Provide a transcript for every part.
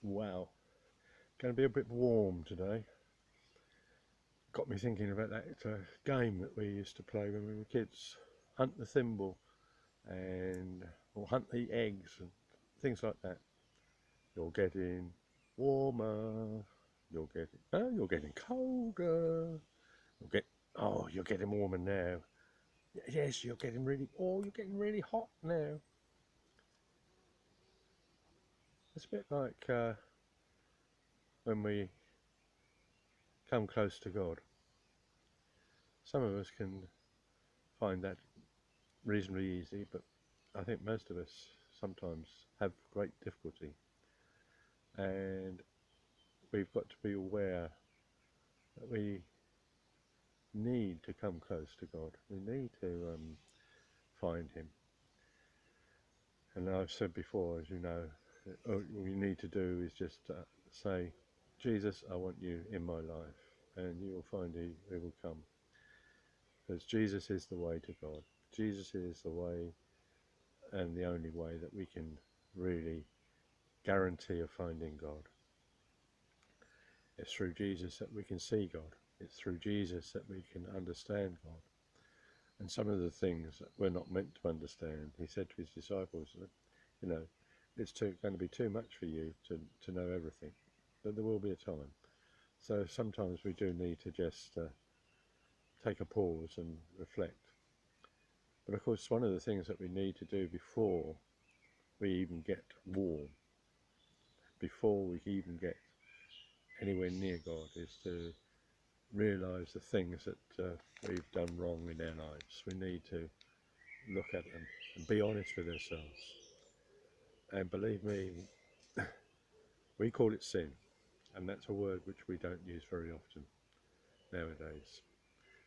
Wow, going to be a bit warm today. Got me thinking about that game that we used to play when we were kids. Hunt the thimble and or hunt the eggs and things like that. You're getting warmer. You're getting colder. You're getting warmer now. Yes, you're getting really hot now. It's a bit like when we come close to God. Some of us can find that reasonably easy, but I think most of us sometimes have great difficulty, and we've got to be aware that we need to come close to God. We need to find Him. And I've said before, as you know, all we need to do is just say, Jesus, I want you in my life, and you will find He will come. Because Jesus is the way to God. Jesus is the way and the only way that we can really guarantee of finding God. It's through Jesus that we can see God. It's through Jesus that we can understand God. And some of the things that we're not meant to understand, He said to His disciples, you know, it's going to be too much for you to know everything, but there will be a time. So sometimes we do need to just take a pause and reflect. But of course, one of the things that we need to do before we even get warm, before we even get anywhere near God, is to realise the things that we've done wrong in our lives. We need to look at them and be honest with ourselves. And believe me, we call it sin, and that's a word which we don't use very often nowadays.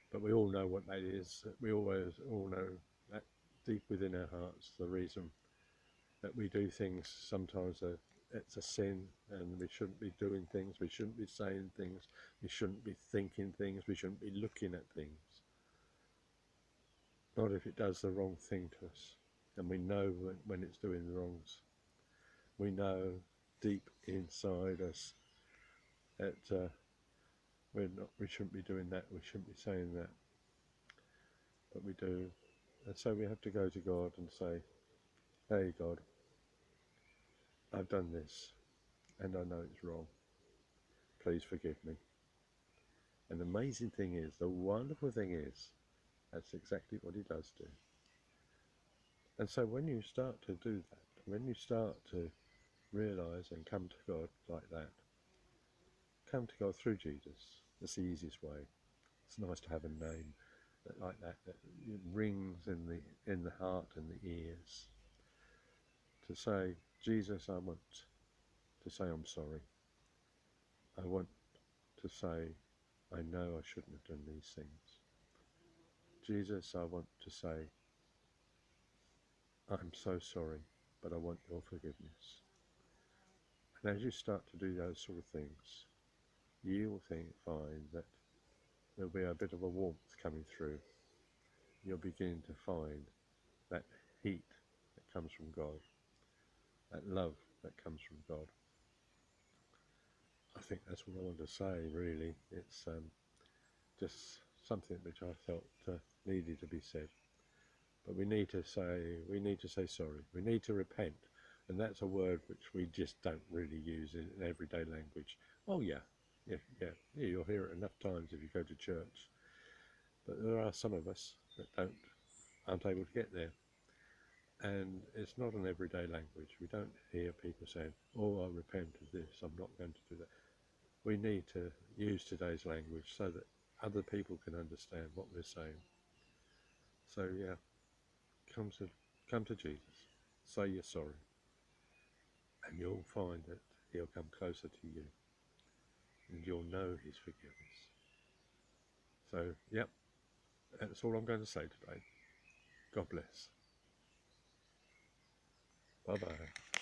But we all know what that is. We always all know that deep within our hearts, the reason that we do things sometimes it's a sin, and we shouldn't be doing things, we shouldn't be saying things, we shouldn't be thinking things, we shouldn't be looking at things. Not if it does the wrong thing to us. And we know when it's doing the wrongs. We know deep inside us that we shouldn't be doing that, we shouldn't be saying that, but we do. And so we have to go to God and say, hey God, I've done this and I know it's wrong. Please forgive me. And the amazing thing is, the wonderful thing is, that's exactly what He does do. And so when you start to do that, when you start to realise and come to God like that, come to God through Jesus. That's the easiest way. It's nice to have a name like that rings in the heart and the ears. To say, Jesus, I want to say I'm sorry. I want to say, I know I shouldn't have done these things. Jesus, I want to say, I'm so sorry, but I want your forgiveness. And as you start to do those sort of things, you will find that there'll be a bit of a warmth coming through. You'll begin to find that heat that comes from God, that love that comes from God. I think that's what I want to say, really. It's just something which I felt needed to be said. But we need to say sorry. We need to repent. And that's a word which we just don't really use in everyday language. Oh yeah, you'll hear it enough times if you go to church. But there are some of us that aren't able to get there. And it's not an everyday language. We don't hear people saying, oh, I repent of this, I'm not going to do that. We need to use today's language so that other people can understand what we're saying. So yeah, come to Jesus, say you're sorry, and you'll find that He'll come closer to you, and you'll know His forgiveness. So yep, that's all I'm going to say today. God bless. Bye bye.